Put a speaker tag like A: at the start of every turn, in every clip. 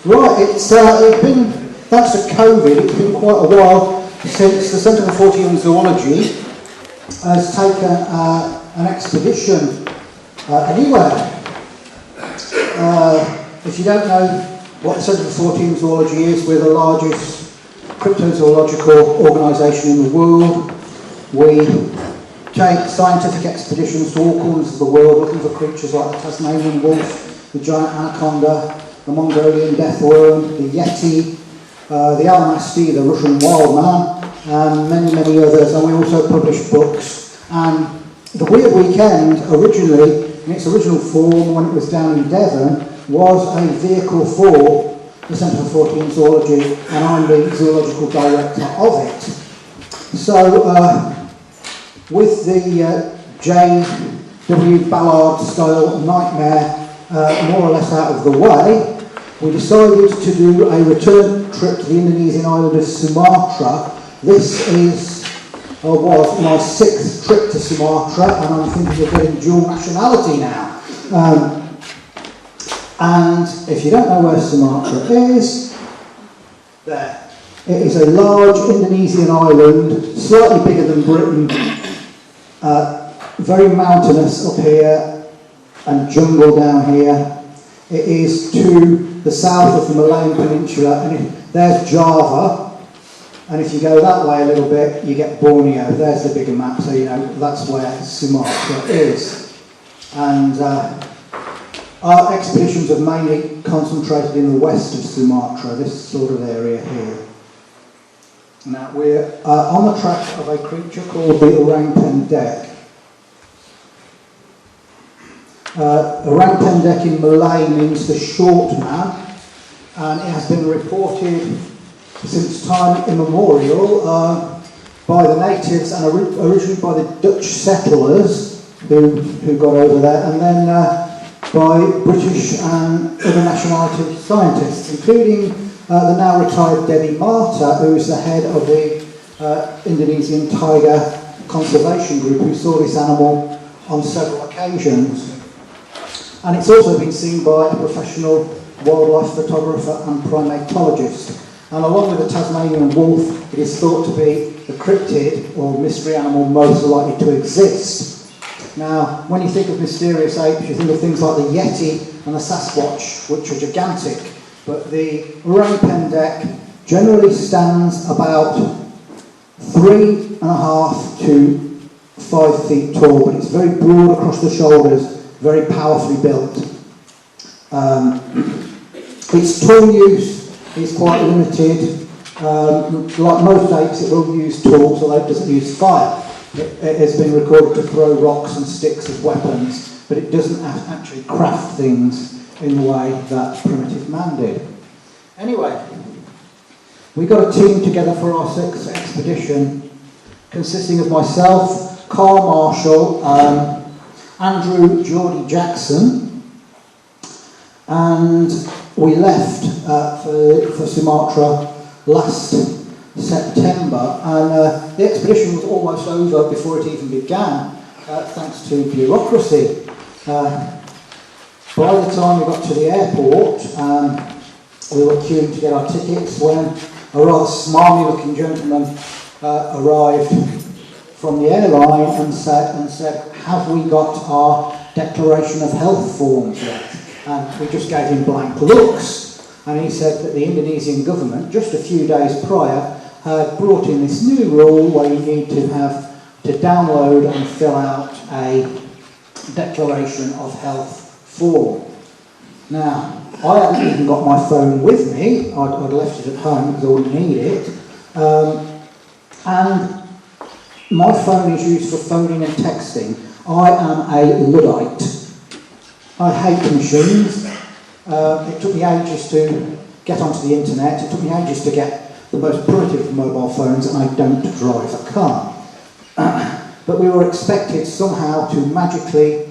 A: Right, it's been, thanks to COVID, it's been quite a while since the Centre for Fortean Zoology has taken an expedition anywhere. If you don't know what the Centre for Fortean Zoology is, we're the largest cryptozoological organisation in the world. We take scientific expeditions to all corners of the world looking for creatures like the Tasmanian wolf, the giant anaconda, the Mongolian death worm, the yeti, the almasty, the Russian wild man, and many, many others. And we also publish books. And the Weird Weekend, originally, in its original form, when it was down in Devon, was a vehicle for the Centre for Fortean Zoology, and I'm the zoological director of it. So, with the J.W. Ballard style nightmare more or less out of the way, we decided to do a return trip to the Indonesian island of Sumatra. This is, or was, my 6th trip to Sumatra, and I'm thinking of getting dual nationality now. And if you don't know where Sumatra is, there. It is a large Indonesian island, slightly bigger than Britain, very mountainous up here, and jungle down here. It is to the south of the Malayan Peninsula, and there's Java, and if you go that way a little bit, you get Borneo. There's the bigger map, so you know that's where Sumatra is. And our expeditions have mainly concentrated in the west of Sumatra, this sort of area here. Now we're on the track of a creature called the Orang Pendek. Orang Pendek in Malay means the short man, and it has been reported since time immemorial by the natives and originally by the Dutch settlers who got over there, and then by British and other nationality scientists, including the now retired Debbie Marta, who is the head of the Indonesian Tiger Conservation Group, who saw this animal on several occasions. And it's also been seen by a professional wildlife photographer and primatologist. And along with the Tasmanian wolf, it is thought to be the cryptid or mystery animal most likely to exist. Now, when you think of mysterious apes, you think of things like the yeti and the Sasquatch, which are gigantic. But the Orang Pendek generally stands about 3.5 to 5 feet tall, but it's very broad across the shoulders, very powerfully built. Its tool use is quite limited. Like most apes, it will use tools, although it doesn't use fire. It has been recorded to throw rocks and sticks as weapons, but it doesn't actually craft things in the way that primitive man did. Anyway, we got a team together for our 6th expedition, consisting of myself, Carl Marshall, Andrew Geordie Jackson, and we left for Sumatra last September, and the expedition was almost over before it even began, thanks to bureaucracy. By the time we got to the airport, we were queuing to get our tickets when a rather smarmy looking gentleman arrived from the airline and said, have we got our declaration of health forms yet? And we just gave him blank looks. And he said that the Indonesian government, just a few days prior, had brought in this new rule where you need to download and fill out a declaration of health form. Now, I hadn't even got my phone with me. I'd left it at home because I wouldn't need it. And my phone is used for phoning and texting. I am a Luddite. I hate machines. It took me ages to get onto the internet. It took me ages to get the most primitive mobile phones, and I don't drive a car. But we were expected somehow to magically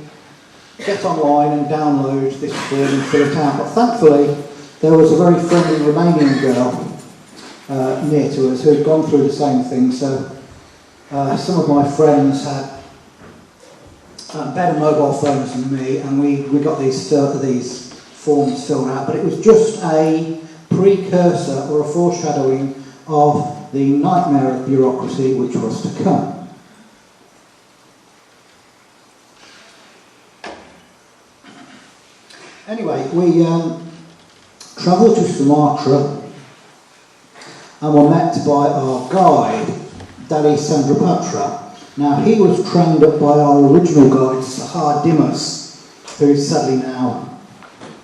A: get online and download this form and fill it out. But thankfully, there was a very friendly Romanian girl near to us who had gone through the same thing. So some of my friends had better mobile phones than me, and we got these forms filled out. But it was just a precursor or a foreshadowing of the nightmare of bureaucracy which was to come. Anyway, we travelled to Sumatra and were met by our guide, Dali Sandrapatra. Now, he was trained up by our original guide, Sahar Dimas, who is sadly now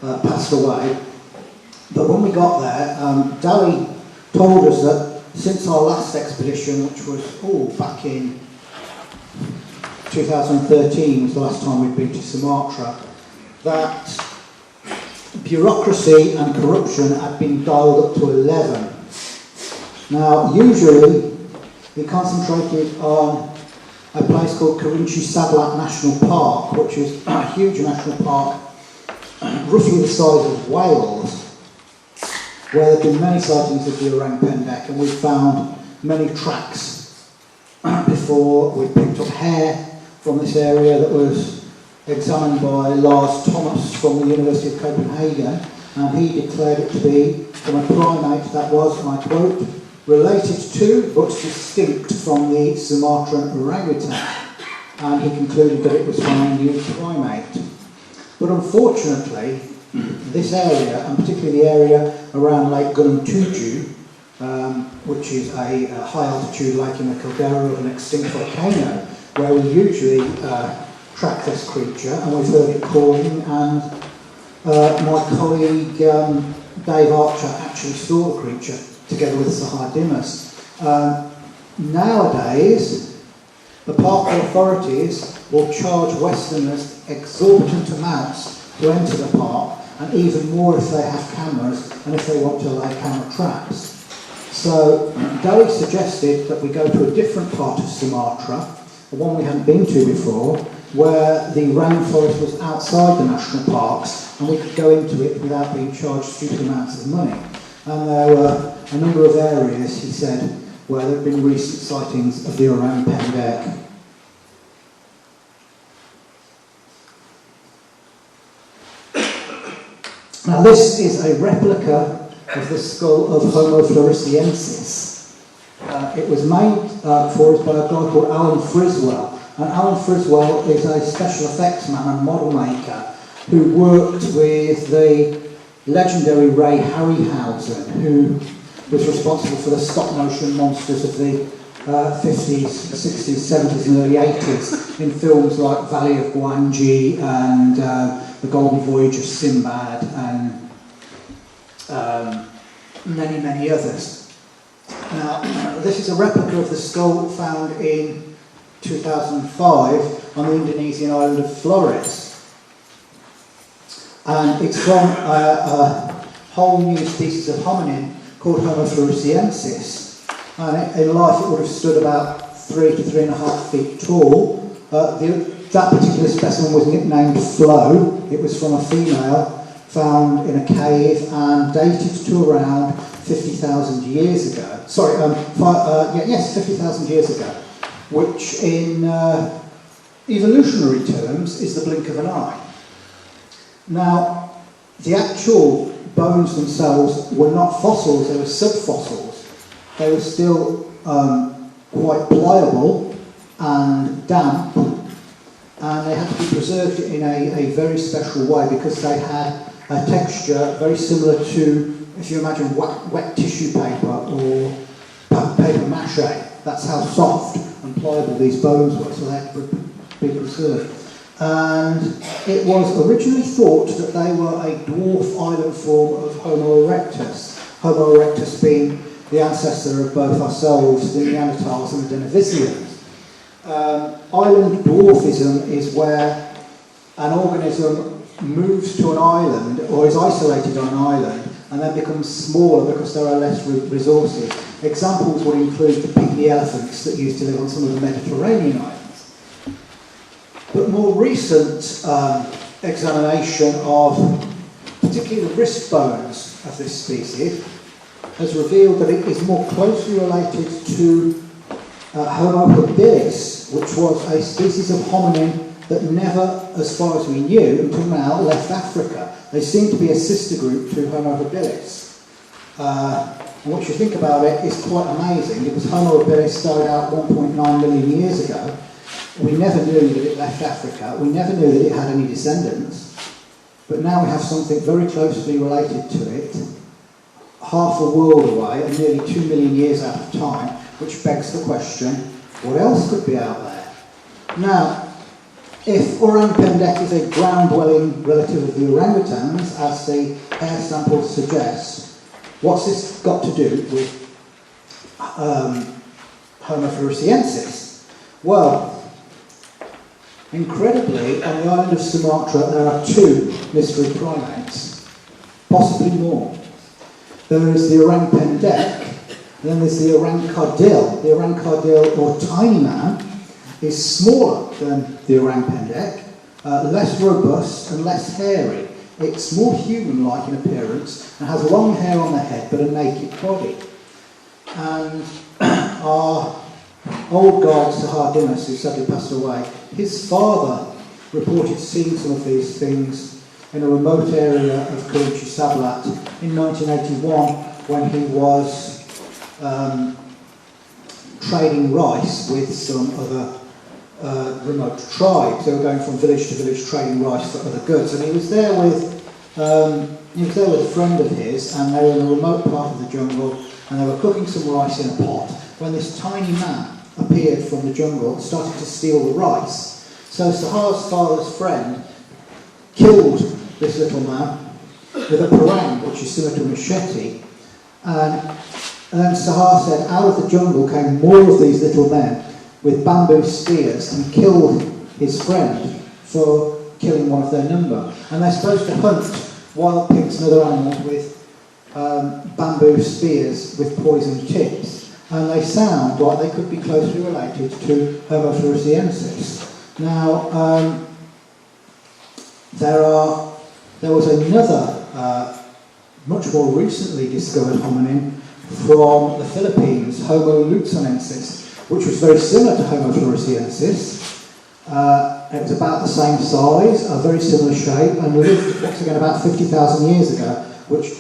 A: passed away. But when we got there, Dali told us that since our last expedition, which was back in 2013, was the last time we'd been to Sumatra, that bureaucracy and corruption had been dialed up to 11. Now, usually, we concentrated on a place called Kerinci Sablat National Park, which is a huge national park, roughly the size of Wales, where there have been many sightings of the Orang Pendek, and we've found many tracks before. We picked up hair from this area that was examined by Lars Thomas from the University of Copenhagen, and he declared it to be from a primate that was, and I quote, related to but distinct from the Sumatran orangutan, and he concluded that it was from a new primate. But unfortunately, this area, and particularly the area around Lake Gunung Tujuh, which is a high altitude lake in the caldera of an extinct volcano, where we usually track this creature, and we've heard it calling, and my colleague Dave Archer actually saw the creature together with Sahar Dimas. Nowadays, the park authorities will charge Westerners exorbitant amounts to enter the park, and even more if they have cameras and if they want to lay camera traps. So Gary suggested that we go to a different part of Sumatra, the one we hadn't been to before, where the rainforest was outside the national parks, and we could go into it without being charged stupid amounts of money. And there were a number of areas, he said, where there had been recent sightings of the Orang Pendek. Now this is a replica of the skull of Homo floresiensis. It was made for us by a guy called Alan Friswell. And Alan Friswell is a special effects man and model maker who worked with the legendary Ray Harryhausen, who was responsible for the stop-motion monsters of the 50s, 60s, 70s and early 80s in films like Valley of Gwangi and The Golden Voyage of Sinbad and many, many others. Now, this is a replica of the skull found in 2005 on the Indonesian island of Flores. And it's from a whole new species of hominin called Homo floresiensis. And in life it would have stood about 3 to 3.5 feet tall. That particular specimen was nicknamed Flo. It was from a female found in a cave and dated to around 50,000 years ago. Sorry, 50,000 years ago, which in evolutionary terms is the blink of an eye. Now, the actual bones themselves were not fossils, they were subfossils. They were still quite pliable and damp, and they had to be preserved in a very special way because they had a texture very similar to, if you imagine, wet tissue paper or paper mache. That's how soft and pliable these bones were, so they had to be preserved. And it was originally thought that they were a dwarf island form of Homo erectus. Homo erectus being the ancestor of both ourselves, the Neanderthals and the Denisovans. Island dwarfism is where an organism moves to an island or is isolated on an island and then becomes smaller because there are less resources. Examples would include the pygmy elephants that used to live on some of the Mediterranean islands. But more recent examination of particularly the wrist bones of this species has revealed that it is more closely related to Homo habilis, which was a species of hominin that never, as far as we knew until now, left Africa. They seem to be a sister group to Homo habilis. And what you think about it is quite amazing. It was Homo habilis died out 1.9 million years ago. We never knew that it left Africa. We never knew that it had any descendants. But now we have something very closely related to it, half a world away and nearly 2 million years out of time, which begs the question, what else could be out there? Now, if Orang Pendek is a ground-dwelling relative of the orangutans, as the hair samples suggest, what's this got to do with Homo floresiensis? Well, incredibly, on the island of Sumatra there are 2 mystery primates, possibly more. There is the Orang Pendek, and then there's the Orang-kardil. The Orang-kardil, or tiny man, is smaller than the Orang Pendek, less robust and less hairy. It's more human-like in appearance and has long hair on the head but a naked body. And our old guide, Sahar Dimas, who sadly passed away, his father reported seeing some of these things in a remote area of Kerinci Sablat in 1981 when he was trading rice with some other remote tribes. They were going from village to village trading rice for other goods, and he was there with a friend of his, and they were in a remote part of the jungle, and they were cooking some rice in a pot when this tiny man appeared from the jungle and started to steal the rice. So Sahar's father's friend killed this little man with a parang, which is similar to a machete, and then Sahar said out of the jungle came more of these little men with bamboo spears and killed his friend for killing one of their number. And they're supposed to hunt wild pigs and other animals with bamboo spears with poisoned tips. And they sound like they could be closely related to Homo floresiensis. Now, there was another much more recently discovered hominin from the Philippines, Homo luzonensis, which was very similar to Homo floresiensis. It was about the same size, a very similar shape, and lived once again about 50,000 years ago, which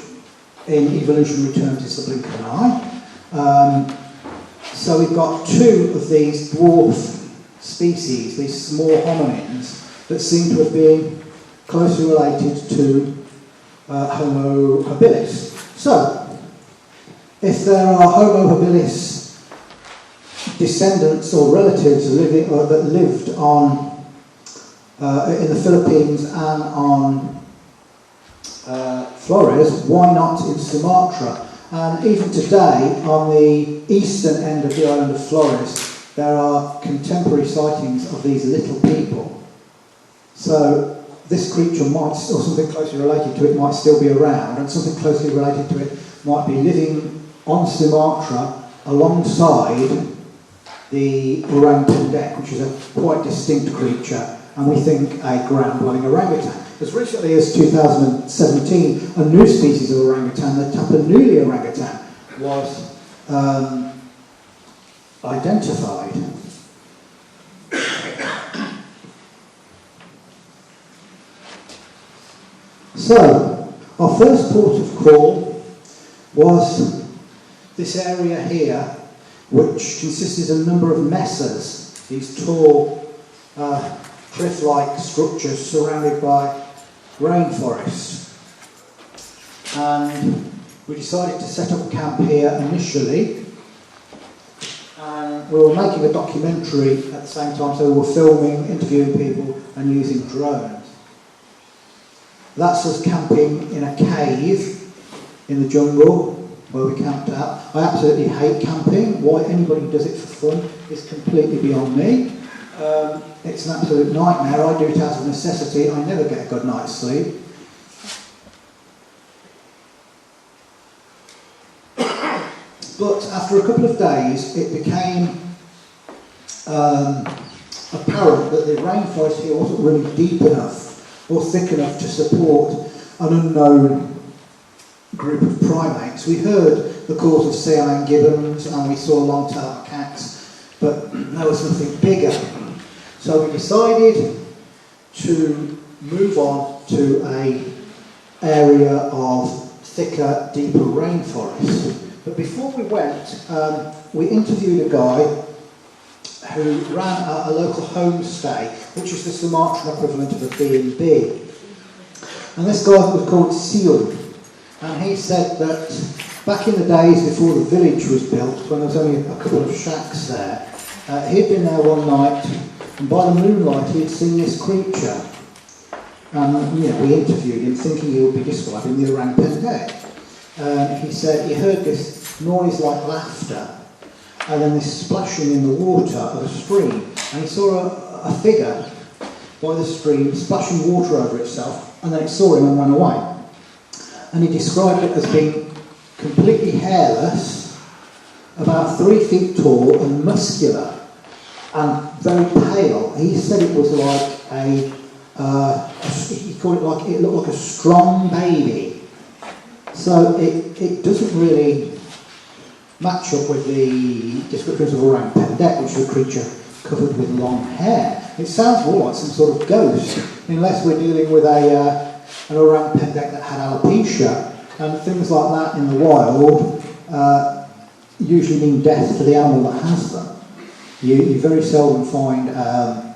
A: in evolutionary terms is the blink of an eye. So we've got 2 of these dwarf species, these small hominins, that seem to have been closely related to Homo habilis. So, if there are Homo habilis descendants or relatives living or that lived on in the Philippines and on Flores, why not in Sumatra? And even today, on the eastern end of the island of Flores, there are contemporary sightings of these little people. So this creature might, or something closely related to it, might still be around, and something closely related to it might be living on Sumatra alongside the Orang Pendek, which is a quite distinct creature, and we think a ground-dwelling orangutan. As recently as 2017, a new species of orangutan, the Tapanuli orangutan, was identified. So, our first port of call was this area here, which consisted of a number of mesas, these tall cliff-like structures surrounded by rainforest. And we decided to set up camp here initially, and we were making a documentary at the same time, so we were filming, interviewing people and using drones. That's us camping in a cave in the jungle where we camped out. I absolutely hate camping. Why anybody does it for fun is completely beyond me. It's an absolute nightmare. I do it out of necessity. I never get a good night's sleep. But after a couple of days, it became apparent that the rainforest here wasn't really deep enough or thick enough to support an unknown group of primates. We heard the calls of sea lion gibbons and we saw long-tailed macaques, but there was nothing bigger. So we decided to move on to an area of thicker, deeper rainforest. But before we went, we interviewed a guy who ran a local homestay, which is the Sumatran equivalent of a B&B. And this guy was called Siul. And he said that back in the days before the village was built, when there was only a couple of shacks there, he'd been there one night, and by the moonlight he'd seen this creature. And we interviewed him thinking he would be describing the Orang Pendek. He said he heard this noise like laughter, and then this splashing in the water of a stream, and he saw a figure by the stream splashing water over itself, and then it saw him and ran away. And he described it as being completely hairless, about 3 feet tall and muscular, and very pale. He said it was like he called it like, it looked like a strong baby. So it doesn't really match up with the descriptions of Orang Pendek, which is a creature covered with long hair. It sounds more like some sort of ghost, unless we're dealing with an Orang Pendek that had alopecia, and things like that in the wild usually mean death for the animal that has them. You very seldom find an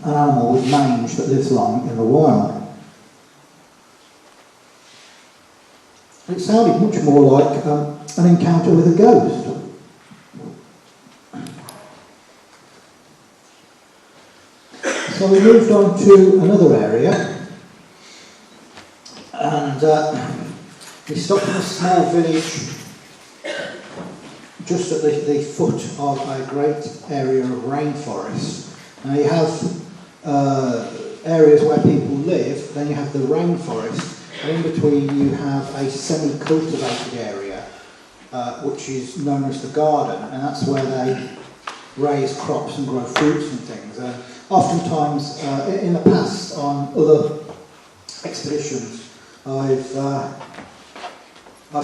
A: animal with mange that lives long in the wild. It sounded much more like an encounter with a ghost. So we moved on to another area, and we stopped in a small village just at the foot of a great area of rainforest. Now you have areas where people live, then you have the rainforest, and in between you have a semi-cultivated area, which is known as the garden, and that's where they raise crops and grow fruits and things. Oftentimes, in the past, on other expeditions, I've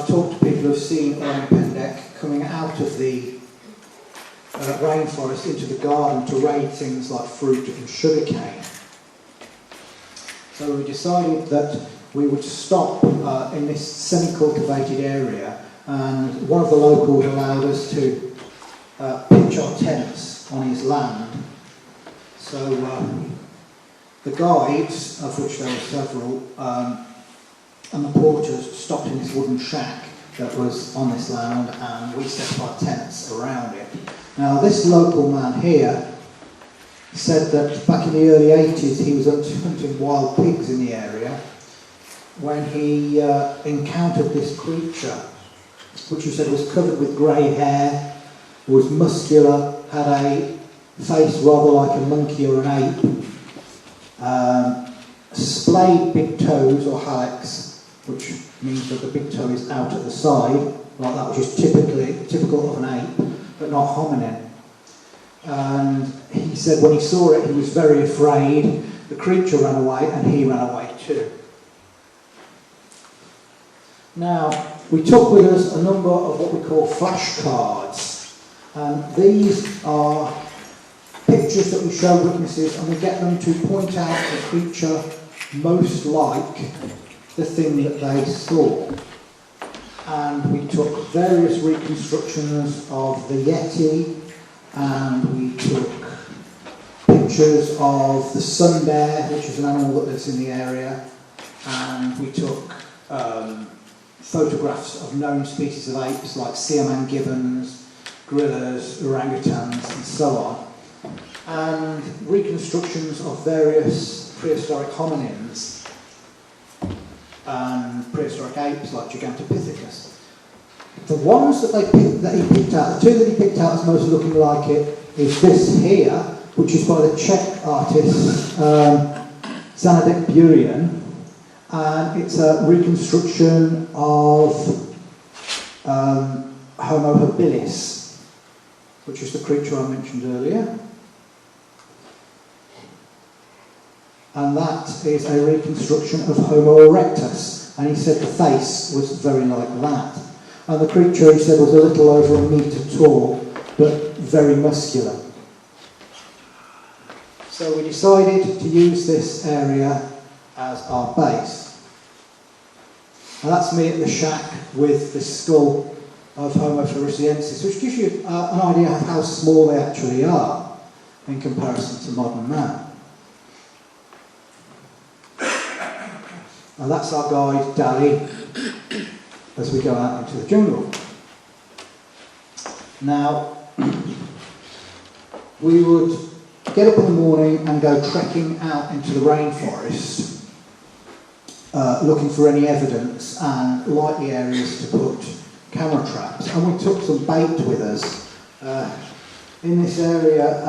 A: talked to people who've seen Orang Pendek coming out of the rainforest into the garden to raid things like fruit and sugarcane. So we decided that we would stop in this semi-cultivated area, and one of the locals allowed us to pitch our tents on his land. So the guides, of which there were several, and the porters stopped in this wooden shack that was on this land, and we set up our tents around it. Now this local man here said that back in the early 80s he was hunting wild pigs in the area when he encountered this creature, which he said was covered with grey hair, was muscular, had a face rather like a monkey or an ape, splayed big toes or hallux, which means that the big toe is out at the side, like that, which is typical of an ape, but not hominin. And he said when he saw it, he was very afraid. The creature ran away, and he ran away too. Now, we took with us a number of what we call flashcards, and these are pictures that we show witnesses, and we get them to point out the creature most like the thing that they saw. And we took various reconstructions of the Yeti, and we took pictures of the sun bear, which is an animal that lives in the area, and we took photographs of known species of apes like Siaman gibbons, gorillas, orangutans, and so on, and reconstructions of various prehistoric hominins and prehistoric apes like Gigantopithecus. The ones that he picked out, the two that he picked out as most looking like it, is this here, which is by the Czech artist Zanadek Burian, and it's a reconstruction of Homo habilis, which is the creature I mentioned earlier. And that is a reconstruction of Homo erectus, and he said the face was very like that. And the creature, he said, was a little over a metre tall, but very muscular. So we decided to use this area as our base. And that's me at the shack with the skull of Homo floresiensis, which gives you an idea of how small they actually are in comparison to modern man. And that's our guide, Dali, as we go out into the jungle. Now, we would get up in the morning and go trekking out into the rainforest, looking for any evidence and likely areas to put camera traps. And we took some bait with us. In this area,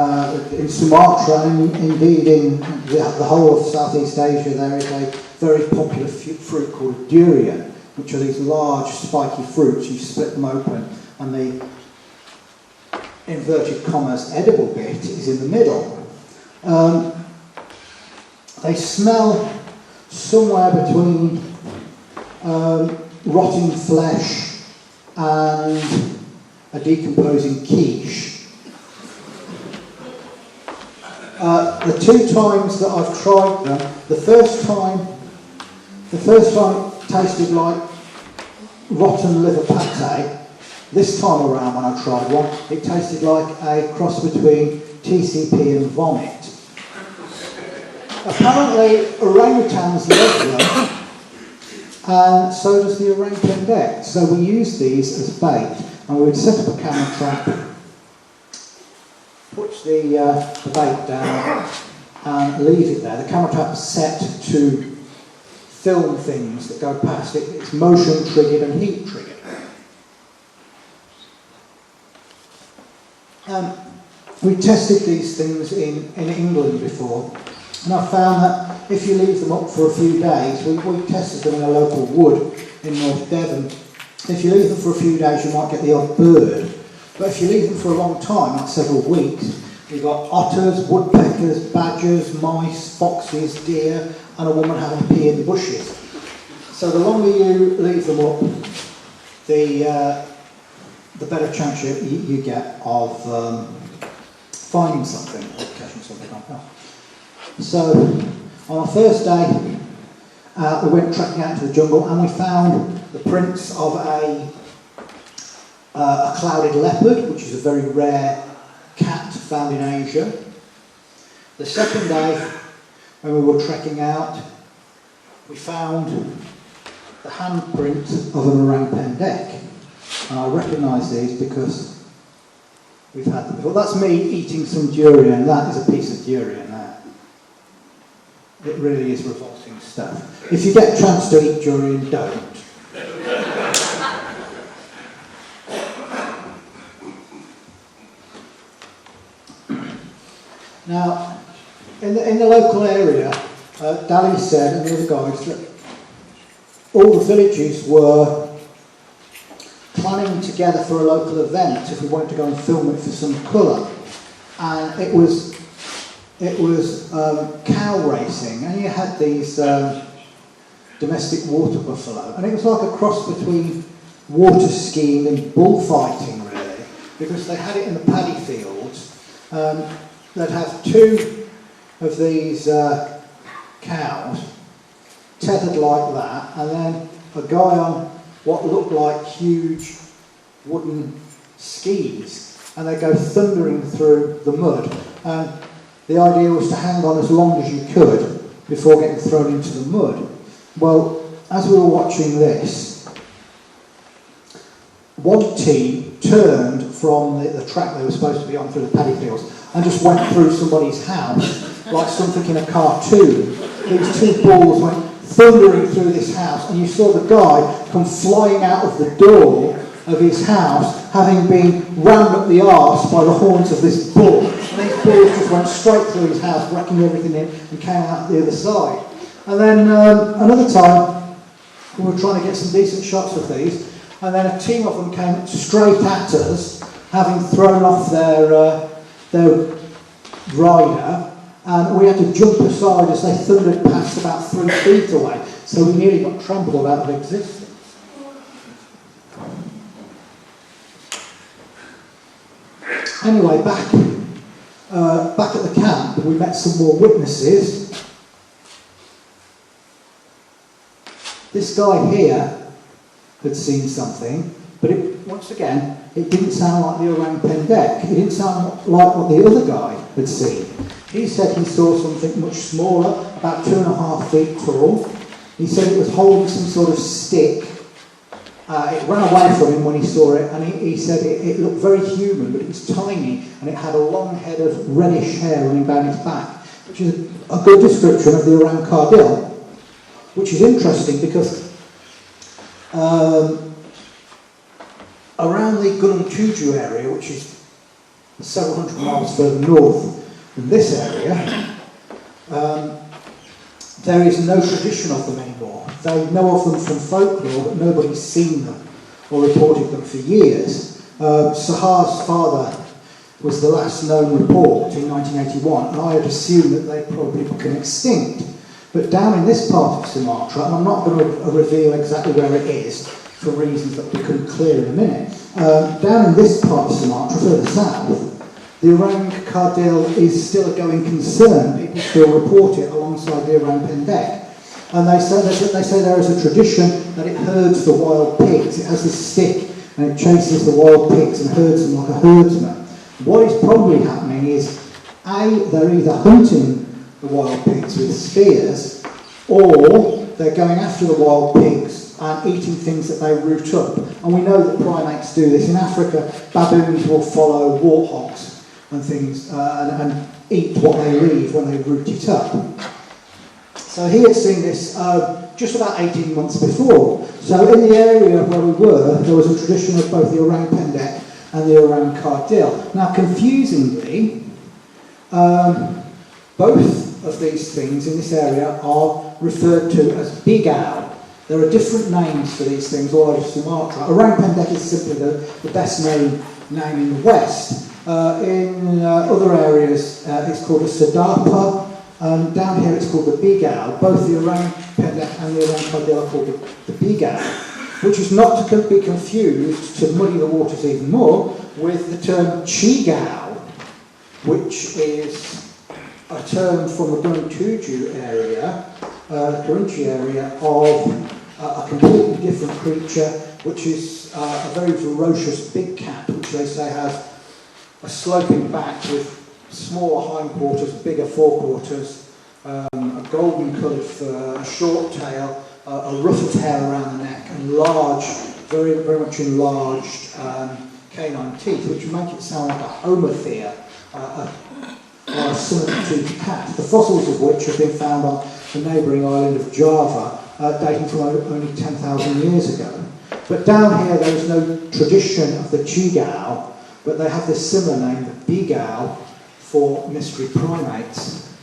A: in Sumatra, and indeed in the whole of Southeast Asia, there is a very popular fruit called durian, which are these large spiky fruits. You split them open and the inverted commas edible bit is in the middle. They smell somewhere between rotting flesh and a decomposing quiche. The two times that I've tried them, the first time it tasted like rotten liver pate. This time around when I tried one, it tasted like a cross between TCP and vomit. Apparently, orangutans love them, and so does the Orang Pendek. So we use these as bait, and we would set up a camera trap, put the bait down, and leave it there. The camera trap is set to film things that go past it. It's motion triggered and heat triggered. We tested these things in England before, and I found that if you leave them up for a few days, we tested them in a local wood in North Devon. If you leave them for a few days, you might get the odd bird. But if you leave them for a long time, like several weeks, you've got otters, woodpeckers, badgers, mice, foxes, deer, and a woman having a pee in the bushes. So the longer you leave them up, the better chance you get of finding something or catching something like that. So on our first day, we went trekking out into the jungle and we found the prints of a clouded leopard, which is a very rare cat found in Asia. The second day, when we were trekking out, we found the handprint of an Orang Pendek. And I recognise these because we've had them before. That's me eating some durian. That is a piece of durian there. It really is revolting stuff. If you get a chance to eat durian, don't. Now, in the local area, Dali said, and the other guys, that all the villages were planning together for a local event if we wanted to go and film it for some colour. And it was cow racing, and you had these domestic water buffalo, and it was like a cross between water skiing and bullfighting, really, because they had it in the paddy fields. They'd have two of these cows tethered like that, and then a guy on what looked like huge wooden skis, and they go thundering through the mud. And the idea was to hang on as long as you could before getting thrown into the mud. Well, as we were watching this, one team turned from the track they were supposed to be on through the paddy fields and just went through somebody's house like something in a cartoon. These two balls went thundering through this house, and you saw the guy come flying out of the door of his house, having been rammed up the arse by the horns of this bull. And these bulls just went straight through his house, wrecking everything in, and came out the other side. And then another time, we were trying to get some decent shots of these, and then a team of them came straight at us, having thrown off their rider, and we had to jump aside as they thundered past about 3 feet away, so we nearly got trampled out of existence. Anyway, back at the camp, we met some more witnesses. This guy here had seen something, but once again, it didn't sound like the Orang Pendek. It didn't sound like what the other guy had seen. He said he saw something much smaller, about 2.5 feet tall. He said it was holding some sort of stick. It ran away from him when he saw it, and he said it looked very human, but it was tiny, and it had a long head of reddish hair running down its back, which is a good description of the Orang-kardil, which is interesting because around the Gunung Tujuh area, which is several hundred miles further north than this area, there is no tradition of them anymore. They know of them from folklore, but nobody's seen them or reported them for years. Sahar's father was the last known report in 1981, and I had assumed that they'd probably become extinct. But down in this part of Sumatra, and I'm not going to reveal exactly where it is for reasons that will become clear in a minute, down in this part of Sumatra, further south, the Orang-kardil is still a going concern. People still report it alongside the Orang Pendek. And they say there is a tradition that it herds the wild pigs. It has this stick and it chases the wild pigs and herds them like a herdsman. What is probably happening is, they're either hunting the wild pigs with spears, or they're going after the wild pigs and eating things that they root up. And we know that primates do this. In Africa, baboons will follow warthogs and things and eat what they leave when they root it up. So he had seen this just about 18 months before. So in the area where we were, there was a tradition of both the Orang Pendek and the Orang-kardil. Now, confusingly, both of these things in this area are referred to as big owl. There are different names for these things all over Sumatra. Orang Pendek is simply the best known name in the West. In other areas, it's called a sedapa. Down here, it's called the big owl. Both the Orang Pendek and the Orang-kardil are called the big owl, which is not to be confused, to muddy the waters even more, with the term chigao, which is a term from the Gunung Tujuh area, Kerinci area, of a completely different creature, which is a very ferocious big cat, which they say has a sloping back with smaller hindquarters, bigger forequarters, a golden-coloured fur, a short tail, a ruff of hair around the neck, and large, very, very much enlarged canine teeth, which make it sound like a homothere, or a similar-toothed cat, the fossils of which have been found on the neighbouring island of Java, dating from only 10,000 years ago. But down here there is no tradition of the chigao, but they have this similar name, the big owl, for mystery primates.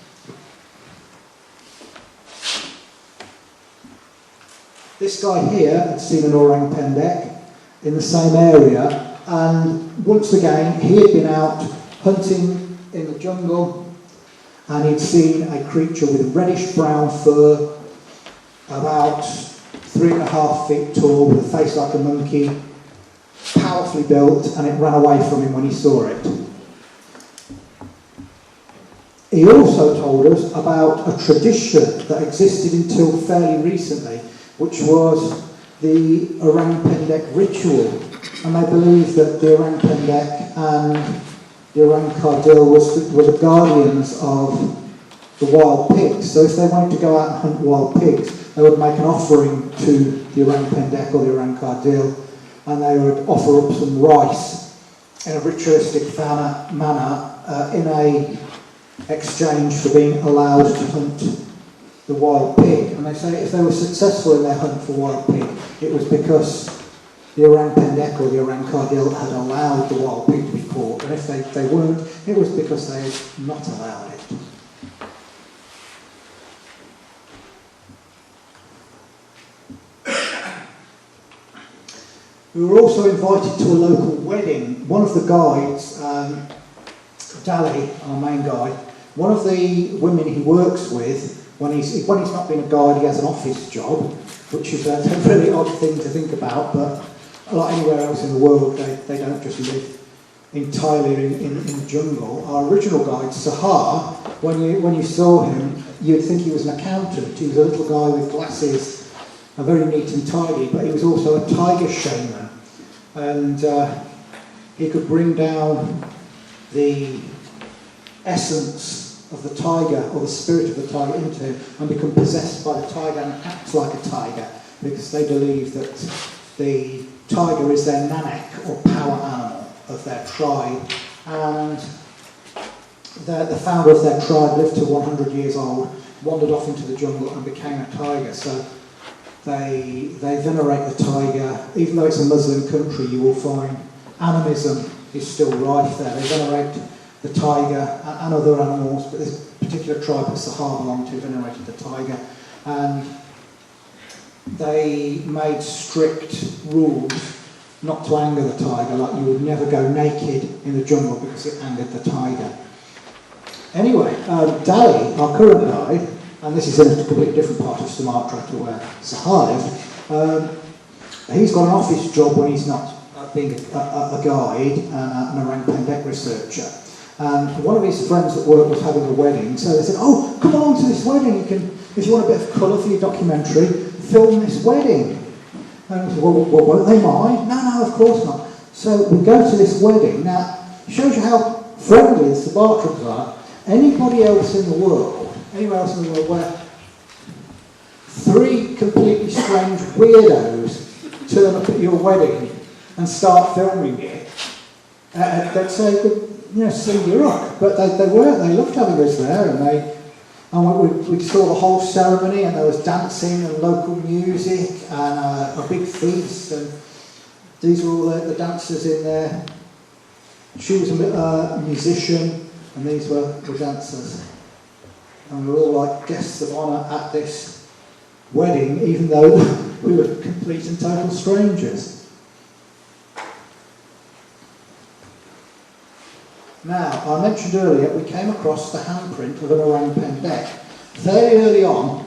A: This guy here had seen an Orang Pendek in the same area, and once again he had been out hunting in the jungle, and he'd seen a creature with reddish brown fur, about 3.5 feet tall, with a face like a monkey, powerfully built, and it ran away from him when he saw it. He also told us about a tradition that existed until fairly recently, which was the Orang Pendek ritual. And they believe that the Orang Pendek and the Orang-kardil were the guardians of the wild pigs. So if they wanted to go out and hunt wild pigs, they would make an offering to the Orang Pendek or the Orang-kardil, and they would offer up some rice in a ritualistic manner in a exchange for being allowed to hunt the wild pig. And they say if they were successful in their hunt for wild pig, it was because the Orang Pendek or the Orang-kardil had allowed the wild pig to be caught, and if they weren't, it was because they had not allowed it. We were also invited to a local wedding. One of the guides, Dali, our main guide, one of the women he works with, when he's not being a guide, he has an office job, which is a really odd thing to think about, but like anywhere else in the world, they don't just live entirely in the jungle. Our original guide, Sahar, when you saw him, you'd think he was an accountant. He was a little guy with glasses, very neat and tidy, but he was also a tiger shaman. And he could bring down the essence of the tiger, or the spirit of the tiger, into him and become possessed by the tiger and act like a tiger, because they believe that the tiger is their nanak, or power animal of their tribe. And the founder of their tribe lived to 100 years old, wandered off into the jungle and became a tiger. So they venerate the tiger. Even though it's a Muslim country, you will find animism is still rife there. They venerate the tiger and other animals, but this particular tribe that Sahar belonged to venerated the tiger. And they made strict rules not to anger the tiger, like you would never go naked in the jungle because it angered the tiger. Anyway, Dali, our current guide, and this is in a completely different part of Sumatra to where Sahar lived, he's got an office job when he's not being a guide and an Orang Pendek researcher. And one of his friends at work was having a wedding, so they said, "Oh, come along to this wedding, if you want a bit of colour for your documentary, film this wedding." And he said, well, won't they mind? No, of course not. So we go to this wedding. Now, it shows you how friendly the Sumatrans are. Anywhere else in the world where three completely strange weirdos turn up at your wedding and start filming it, they'd say, see you up. But they weren't. They loved having us there, and we saw the whole ceremony, and there was dancing and local music and a big feast, and these were all the dancers in there. She was a musician, and these were the dancers. And we were all like guests of honour at this wedding, even though we were complete and total strangers. Now, I mentioned earlier we came across the handprint of an Orang Pendek. Very early on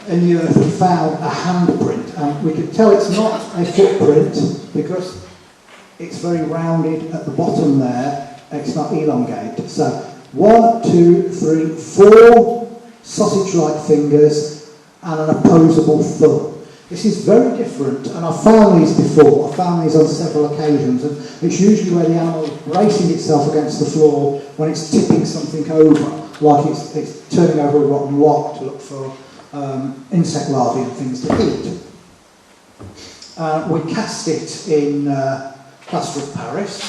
A: in the earth we found a handprint, and we could tell it's not a footprint because it's very rounded at the bottom there, it's not elongate. So 1, 2, 3, 4 sausage-like fingers and an opposable thumb. This is very different, and I've found these before. I've found these on several occasions, and it's usually where the animal is bracing itself against the floor when it's tipping something over, like it's turning over a rotten log to look for insect larvae and things to eat. We cast it in plaster of Paris.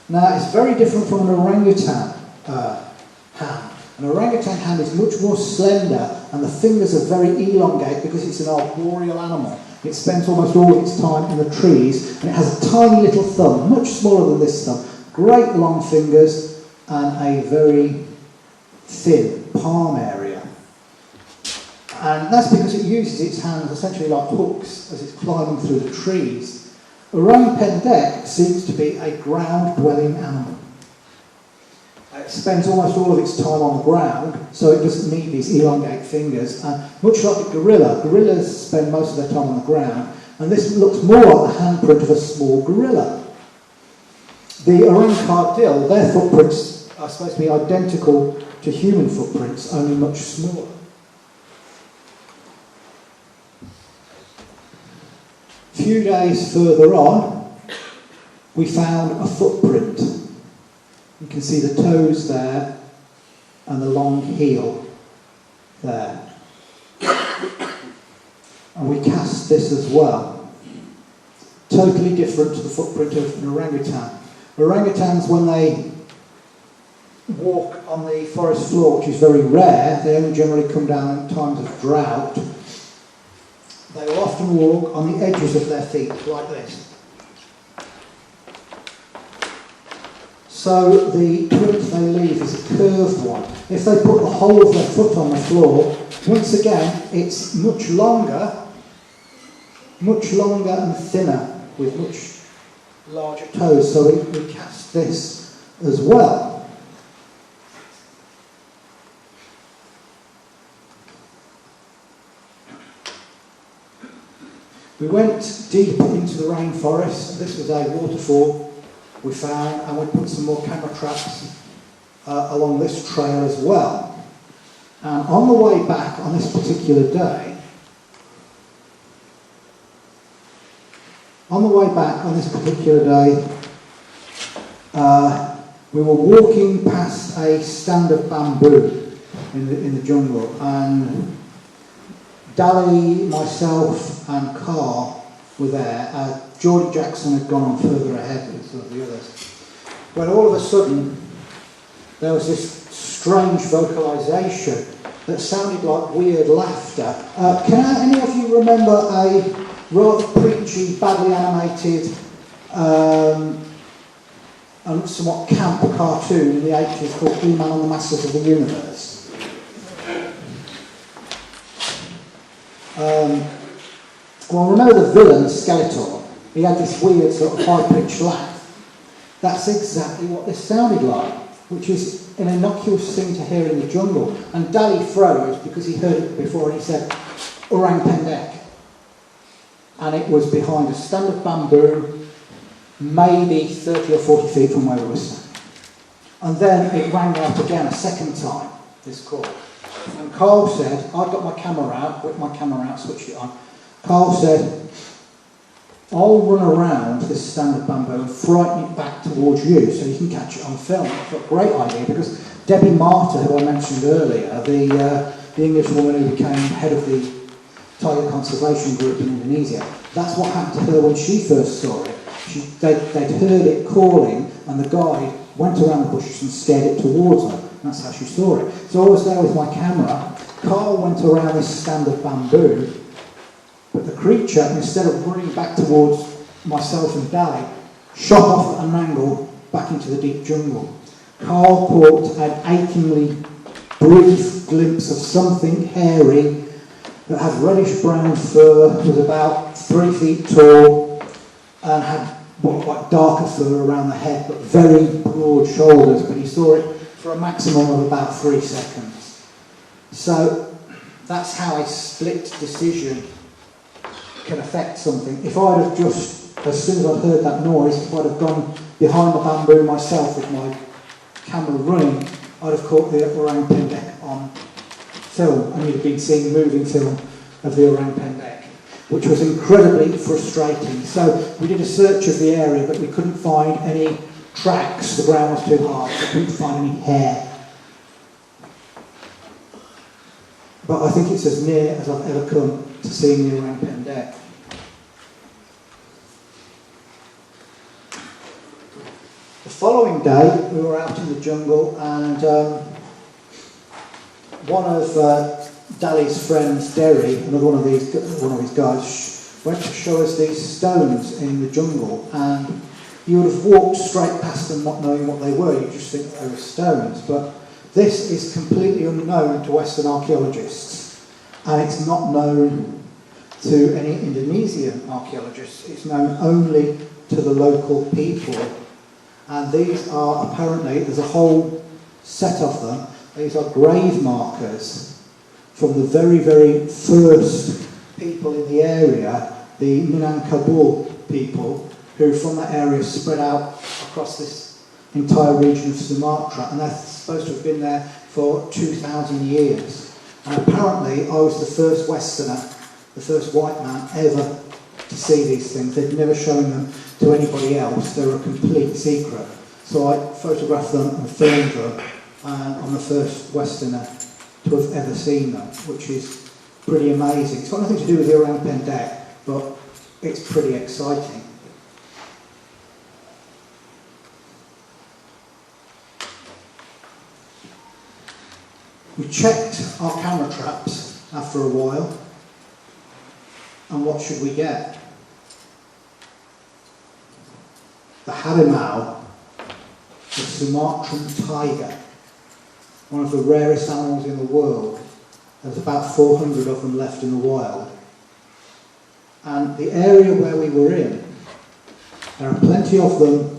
A: Now, it's very different from an orangutan hand. An orangutan hand is much more slender, and the fingers are very elongate because it's an arboreal animal. It spends almost all of its time in the trees, and it has a tiny little thumb, much smaller than this thumb, great long fingers, and a very thin palm area. And that's because it uses its hands essentially like hooks as it's climbing through the trees. Orang Pendek seems to be a ground-dwelling animal. It spends almost all of its time on the ground, so it doesn't need these elongate fingers. And much like a gorilla, gorillas spend most of their time on the ground, and this looks more like the handprint of a small gorilla. The Orang-kardil, their footprints are supposed to be identical to human footprints, only much smaller. A few days further on, we found a footprint. You can see the toes there and the long heel there. And we cast this as well. Totally different to the footprint of an orangutan. Orangutans, when they walk on the forest floor, which is very rare, they only generally come down in times of drought, they will often walk on the edges of their feet like this. So the print they leave is a curved one. If they put the whole of their foot on the floor, once again, it's much longer and thinner with much larger toes. So we cast this as well. We went deep into the rainforest. This was a waterfall we found, and we put some more camera traps along this trail as well. And on the way back on this particular day, On the way back on this particular day, we were walking past a stand of bamboo in the jungle, and Dally, myself and Carl were there. Geordie Jackson had gone on further ahead with some of the others. When all of a sudden there was this strange vocalisation that sounded like weird laughter. Can any of you remember a rather preachy, badly animated and somewhat camp cartoon in the 80s called He-Man and the Masters of the Universe? Well, remember the villain, Skeletor? He had this weird sort of high-pitched laugh. That's exactly what this sounded like, which is an innocuous thing to hear in the jungle. And Dally froze because he heard it before and he said, Orang Pendek. And it was behind a stand of bamboo, maybe 30 or 40 feet from where we were standing. And then it rang out again a second time, this call. And Carl said, I'd got my camera out, whipped my camera out, switched it on. Carl said, I'll run around this stand of bamboo and frighten it back towards you so you can catch it on film. It's a great idea because Debbie Marta, who I mentioned earlier, the English woman who became head of the tiger conservation group in Indonesia, that's what happened to her when she first saw it. They'd heard it calling and the guide went around the bushes and scared it towards her. That's how she saw it. So I was there with my camera. Carl went around this stand of bamboo, but the creature, instead of running back towards myself and Dally, shot off at an angle back into the deep jungle. Carl caught an achingly brief glimpse of something hairy that had reddish-brown fur, was about 3 feet tall, and had what looked like darker fur around the head, but very broad shoulders. But he saw it for a maximum of about 3 seconds. So that's how a split decision can affect something. If I'd have just, as soon as I'd heard that noise, if I'd have gone behind the bamboo myself with my camera running, I'd have caught the Orang Pendek on film, and you'd have been seeing moving film of the Orang Pendek, which was incredibly frustrating. So we did a search of the area, but we couldn't find any tracks. The ground was too hard. We couldn't find any hair. But I think it's as near as I've ever come to seeing the Orang Pendek. The following day, we were out in the jungle, and one of Dally's friends, Derry, another one of these guys, went to show us these stones in the jungle, and you would have walked straight past them not knowing what they were. You just think they were stones, but this is completely unknown to Western archaeologists, and it's not known to any Indonesian archaeologists. It's known only to the local people. And these are apparently, there's a whole set of them, these are grave markers from the very, very first people in the area, the Minangkabau people, who from that area spread out across this entire region of Sumatra, and they're supposed to have been there for 2,000 years. And apparently I was the first Westerner, the first white man ever to see these things. They'd never shown them to anybody else. They were a complete secret. So I photographed them and filmed them, and I'm the first Westerner to have ever seen them, which is pretty amazing. It's got nothing to do with the Orang Pendek, but it's pretty exciting. We checked our camera traps after a while, and what should we get? The harimau, the Sumatran tiger, one of the rarest animals in the world. There's about 400 of them left in the wild. And the area where we were in, there are plenty of them,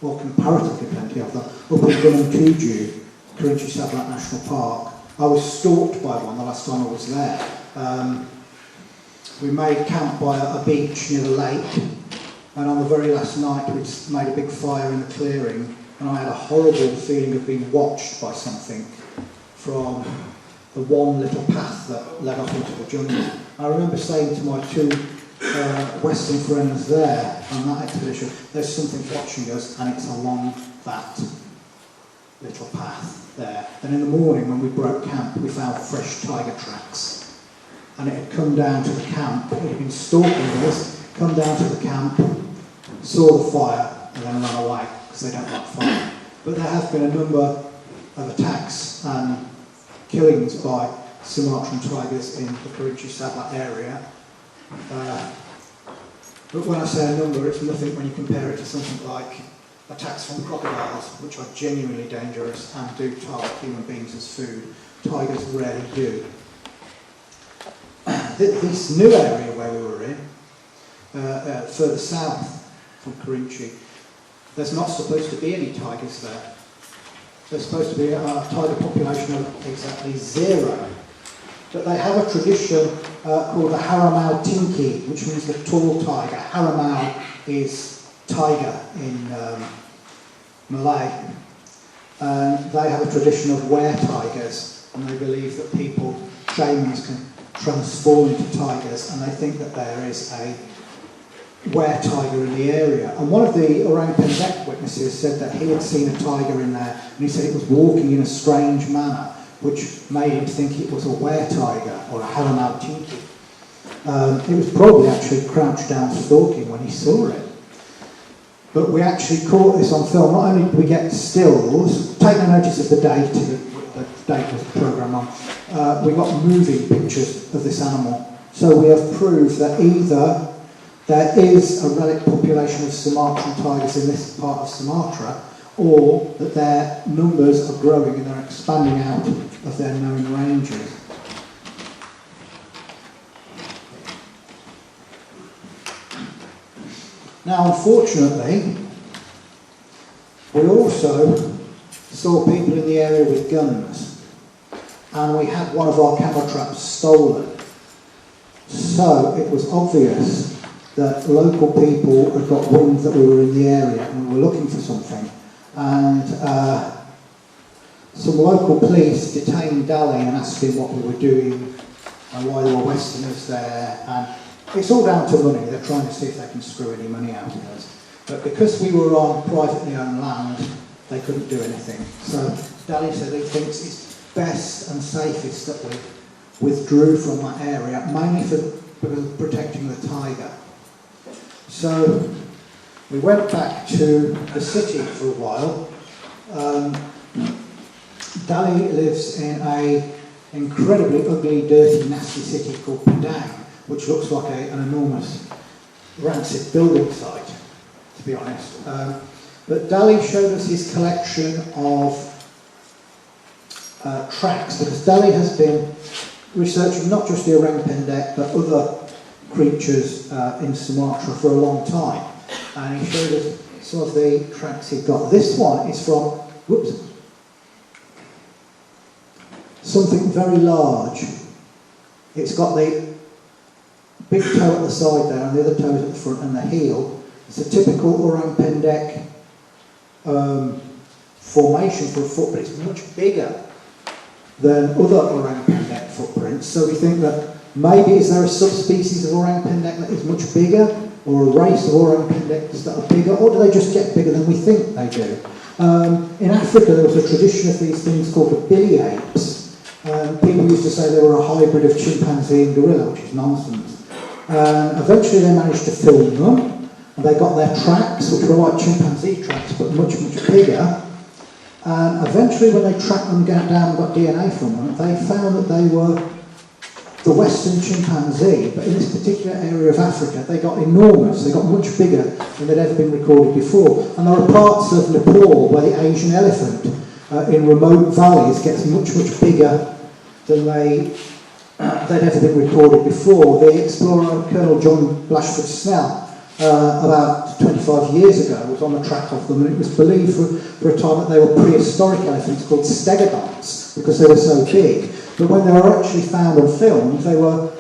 A: or comparatively plenty of them, up in Gunung Tujuh, Kerinci Sablat National Park. I was stalked by one the last time I was there. We made camp by a beach near the lake, and on the very last night we made a big fire in the clearing, and I had a horrible feeling of being watched by something from the one little path that led off into the jungle. I remember saying to my two Western friends there on that expedition, there's something watching us, and it's along that little path there. And in the morning when we broke camp, we found fresh tiger tracks, and it had come down to the camp. It had been stalking us, come down to the camp, saw the fire, and then ran away because they don't like fire. But there have been a number of attacks and killings by Sumatran tigers in the Kerinci Sabah area. But when I say a number, it's nothing when you compare it to something like attacks from crocodiles, which are genuinely dangerous and do target human beings as food. Tigers rarely do. This new area where we were in, further south from Kerinci, there's not supposed to be any tigers there. There's supposed to be a tiger population of exactly 0. But they have a tradition called the Haramau Tingki, which means the tall tiger. Haramau is tiger in Malay. And they have a tradition of were-tigers, and they believe that people, shamans, can transform into tigers, and they think that there is a were-tiger in the area. And one of the Orang Pendek witnesses said that he had seen a tiger in there, and he said it was walking in a strange manner, which made him think it was a were-tiger or a Haramau Tingki. It was probably actually crouched down stalking when he saw it. But we actually caught this on film. Not only did we get stills, take no notice of the date, the date was the programme on, we got moving pictures of this animal. So we have proved that either there is a relic population of Sumatran tigers in this part of Sumatra, or that their numbers are growing and they're expanding out of their known ranges. Now, unfortunately, we also saw people in the area with guns, and we had one of our camera traps stolen. So it was obvious that local people had got wind that we were in the area and we were looking for something. And some local police detained Dali and asked him what we were doing and why there were Westerners there. And it's all down to money. They're trying to see if they can screw any money out of us. But because we were on privately owned land, they couldn't do anything. So Dali said he thinks it's best and safest that we withdrew from that area, mainly for protecting the tiger. So we went back to the city for a while. Dali lives in an incredibly ugly, dirty, nasty city called Padang, which looks like an enormous rancid building site, to be honest. But Dali showed us his collection of tracks, because Dali has been researching not just the Orang Pendek, but other creatures in Sumatra for a long time. And he showed us some of the tracks he got. This one is from, something very large. It's got the big toe at the side there, and the other toes at the front, and the heel. It's a typical Orang Pendek formation for a foot, but it's much bigger than other Orang Pendek footprints. So we think that maybe is there a subspecies of Orang Pendek that is much bigger, or a race of Orang Pendeks that are bigger, or do they just get bigger than we think they do? In Africa there was a tradition of these things called the billy apes. People used to say they were a hybrid of chimpanzee and gorilla, which is nonsense. Eventually they managed to film them, and they got their tracks, which were like chimpanzee tracks, but much, much bigger. And eventually when they tracked them down and got DNA from them, they found that they were the Western chimpanzee, but in this particular area of Africa, they got enormous. They got much bigger than they'd ever been recorded before. And there are parts of Nepal where the Asian elephant in remote valleys gets much, much bigger than they'd ever been recorded before. The explorer, Colonel John Blashford Snell, about 25 years ago, was on the track of them, and it was believed for a time that they were prehistoric elephants called stegodonts, because they were so big. But when they were actually found and filmed, they were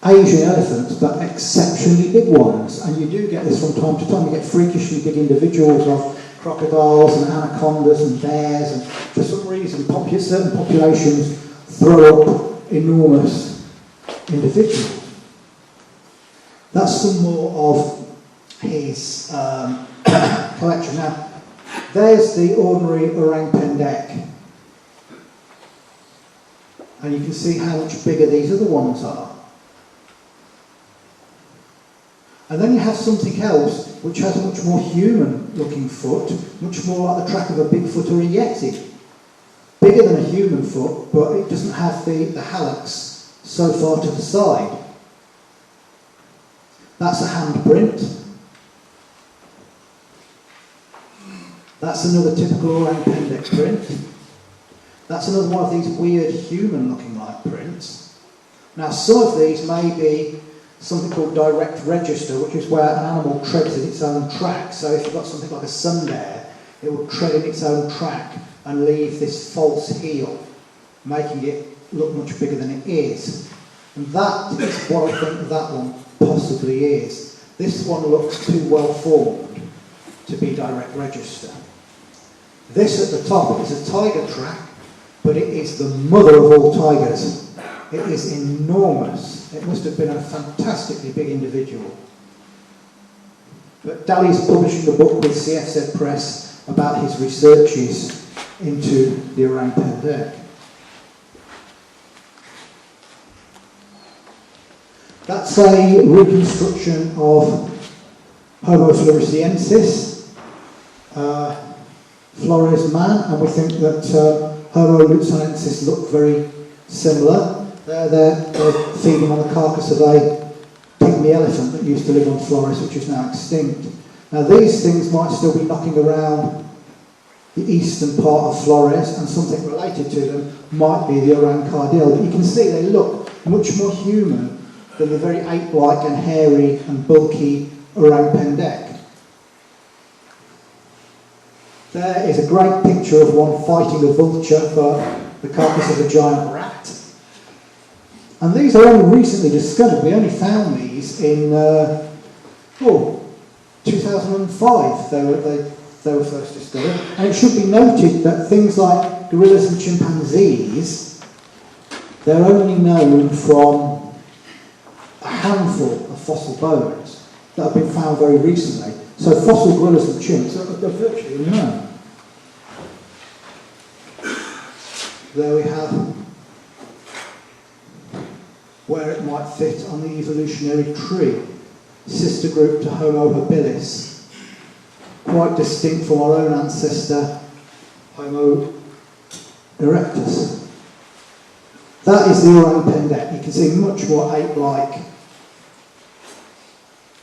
A: Asian elephants, but exceptionally big ones. And you do get this from time to time. You get freakishly big individuals of crocodiles and anacondas and bears, and for some reason certain populations throw up enormous individuals. That's some more of his collection. Now, there's the ordinary Orang Pendek. And you can see how much bigger these other ones are. And then you have something else which has a much more human-looking foot, much more like the track of a Bigfoot or a Yeti. Bigger than a human foot, but it doesn't have the hallux so far to the side. That's a handprint. That's another typical Orang Pendek print. That's another one of these weird human-looking like prints. Now, some of these may be something called direct register, which is where an animal treads in its own track. So if you've got something like a sunbear, it will tread in its own track and leave this false heel, making it look much bigger than it is. And that is what I think that one possibly is. This one looks too well formed to be direct register. This at the top is a tiger track, but it is the mother of all tigers. It is enormous. It must have been a fantastically big individual. But Daly's publishing a book with CFZ Press about his researches into the Orang Pendek. That's a reconstruction of Homo floresiensis, Flores man, and we think that Homo luzonensis look very similar. They're feeding on the carcass of a pygmy elephant that used to live on Flores, which is now extinct. Now these things might still be knocking around the eastern part of Flores, and something related to them might be the Orang-kardil. But you can see they look much more human than the very ape-like and hairy and bulky Orang Pendek. There is a great picture of one fighting a vulture for the carcass of a giant rat. And these are only recently discovered. We only found these in 2005. They were first discovered. And it should be noted that things like gorillas and chimpanzees, they're only known from a handful of fossil bones that have been found very recently. So fossil gorillas and chimps are virtually unknown. There we have where it might fit on the evolutionary tree. Sister group to Homo habilis. Quite distinct from our own ancestor, Homo erectus. That is the Orang Pendek. You can see much more ape-like,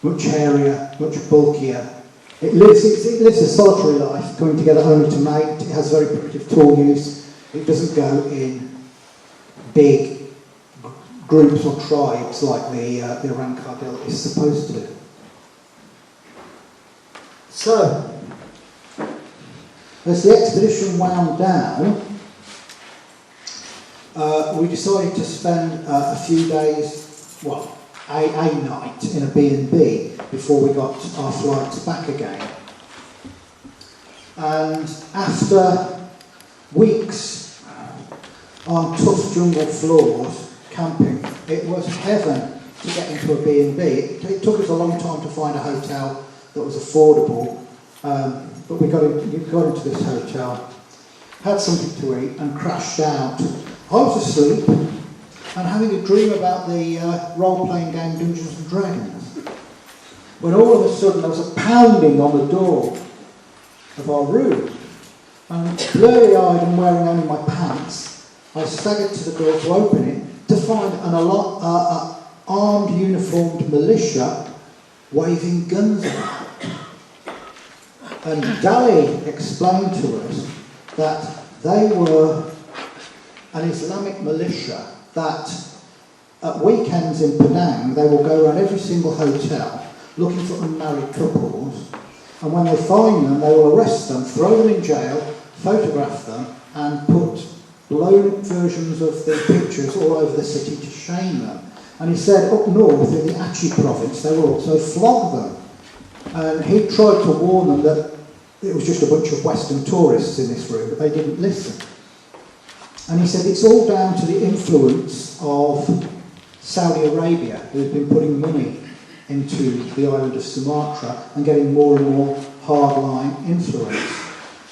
A: much hairier, much bulkier. It lives a solitary life, coming together only to mate. It has very primitive tool use. It doesn't go in big groups or tribes like the Orang-kardil is supposed to do. So, as the expedition wound down, we decided to spend a few days, well, a night in a B&B before we got our flights back again. And after weeks on tough jungle floors, camping, it was heaven to get into a B&B. It took us a long time to find a hotel that was affordable, but we got into this hotel, had something to eat and crashed out. I was asleep and having a dream about the role-playing game Dungeons and Dragons, when all of a sudden there was a pounding on the door of our room, and blurry-eyed and wearing only my pants, I staggered to the door to open it to find an armed, uniformed militia waving guns about. And Dali explained to us that they were an Islamic militia that at weekends in Penang they will go around every single hotel looking for unmarried couples, and when they find them they will arrest them, throw them in jail, photograph them and put blown versions of the pictures all over the city to shame them. And he said up north in the Aceh province they will also flog them. And he tried to warn them that it was just a bunch of Western tourists in this room, but they didn't listen. And he said it's all down to the influence of Saudi Arabia, who's been putting money into the island of Sumatra and getting more and more hardline influence.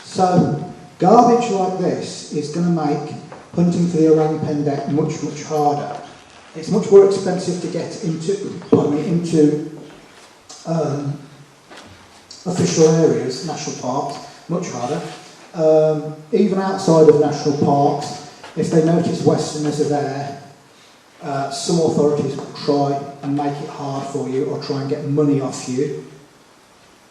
A: So garbage like this is going to make hunting for the Orang Pendek much, much harder. It's much more expensive to get into official areas, national parks, much harder. Even outside of national parks, if they notice Westerners are there, some authorities will try and make it hard for you or try and get money off you.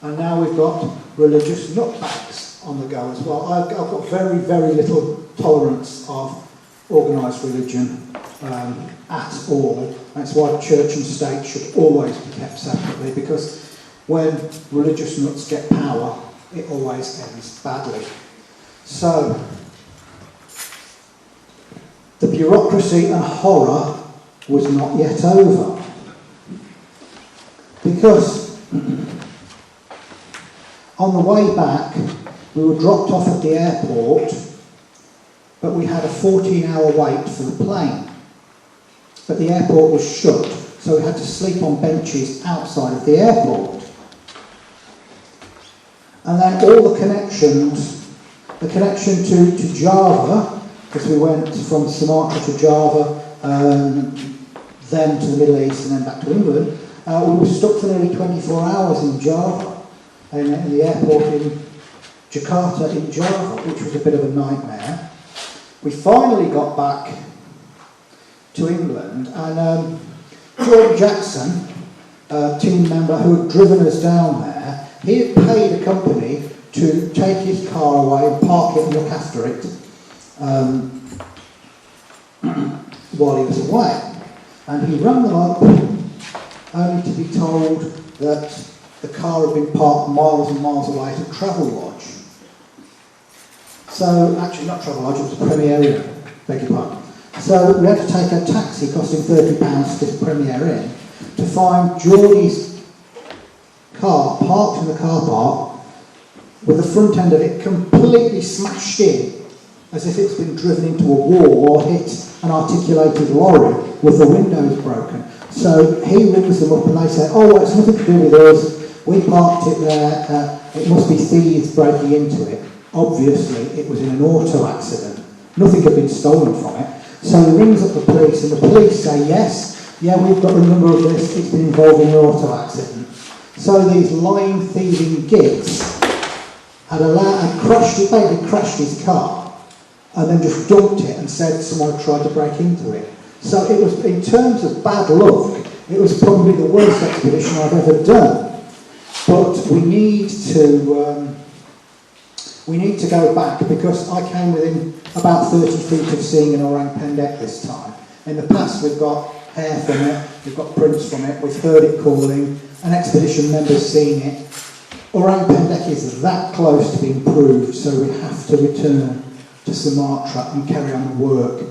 A: And now we've got religious nutbags on the go as well. I've got very, very little tolerance of organised religion at all. That's why church and state should always be kept separately, because when religious nuts get power, it always ends badly. So, the bureaucracy and horror was not yet over. Because on the way back, we were dropped off at the airport, but we had a 14-hour wait for the plane. But the airport was shut, so we had to sleep on benches outside of the airport. And then all the connections, the connection to Java, because we went from Sumatra to Java, then to the Middle East and then back to England, we were stuck for nearly 24 hours in Java, in the airport in Jakarta in Java, which was a bit of a nightmare. We finally got back to England, and George Jackson, a team member who had driven us down there, he had paid a company to take his car away and park it and look after it while he was away. And he rang them up only to be told that the car had been parked miles and miles away at a travel lodge. So, actually not travel lodge, it was a Premier Inn, beg your pardon. So we had to take a taxi costing £30 to this Premier Inn to find Geordie's car parked in the car park with the front end of it completely smashed in, as if it's been driven into a wall or hit an articulated lorry with the windows broken. So he rings them up and they say, oh, it's nothing to do with us, we parked it there, it must be thieves breaking into it. Obviously it was in an auto accident, nothing had been stolen from it. So he rings up the police and the police say, yes, yeah, we've got a number of this, it's been involved in an auto accident. So these lying, thieving gits had basically crashed his car and then just dumped it and said someone had tried to break into it. So it was, in terms of bad luck, it was probably the worst expedition I've ever done. But we need to go back, because I came within about 30 feet of seeing an Orang Pendek this time. In the past we've got hair from it, we've got prints from it, we've heard it calling, an expedition member's seen it. Orang Pendek is that close to being proved, so we have to return to Sumatra and carry on the work.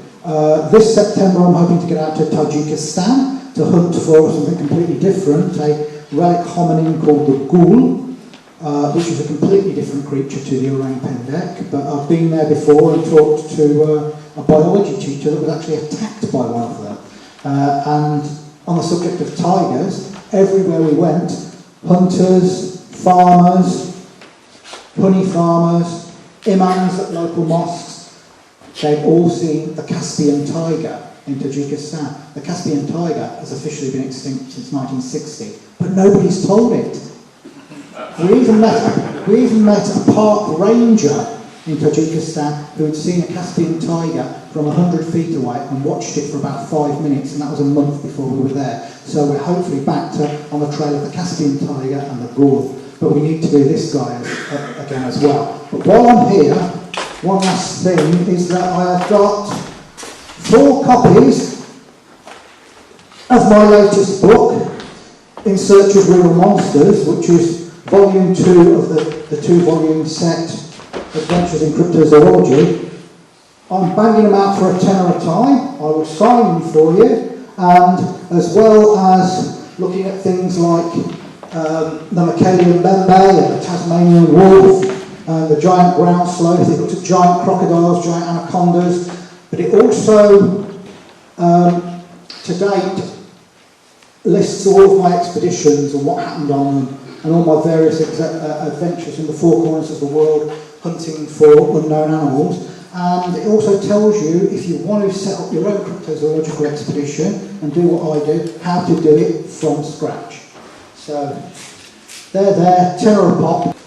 A: This September I'm hoping to get out to Tajikistan to hunt for something completely different, a relic hominin called the ghoul, which is a completely different creature to the Orang Pendek, but I've been there before and talked to a biology teacher that was actually attacked by one of them. And on the subject of tigers, everywhere we went, hunters, farmers, honey farmers, imams at local mosques, they've all seen the Caspian tiger in Tajikistan. The Caspian tiger has officially been extinct since 1960, but nobody's told it. We even met a park ranger in Tajikistan who had seen a Caspian tiger from 100 feet away and watched it for about 5 minutes, and that was a month before we were there. So we're hopefully back on the trail of the Caspian tiger and the ghoul, but we need to do this guy again as well. But while I'm here, one last thing is that I have got 4 copies of my latest book, In Search of Real Monsters, which is Volume 2 of the 2-volume set, Adventures in Cryptozoology. I'm banging them out for a tenner a time. I will sign them for you, and as well as looking at things like the Macalian Bembe and the Tasmanian wolf and the giant ground sloth. It looks at giant crocodiles, giant anacondas, but it also, to date, lists all of my expeditions and what happened on them, and all my various adventures in the four corners of the world hunting for unknown animals. And it also tells you, if you want to set up your own cryptozoological expedition and do what I do, how to do it from scratch. So they're there, £10 a pop.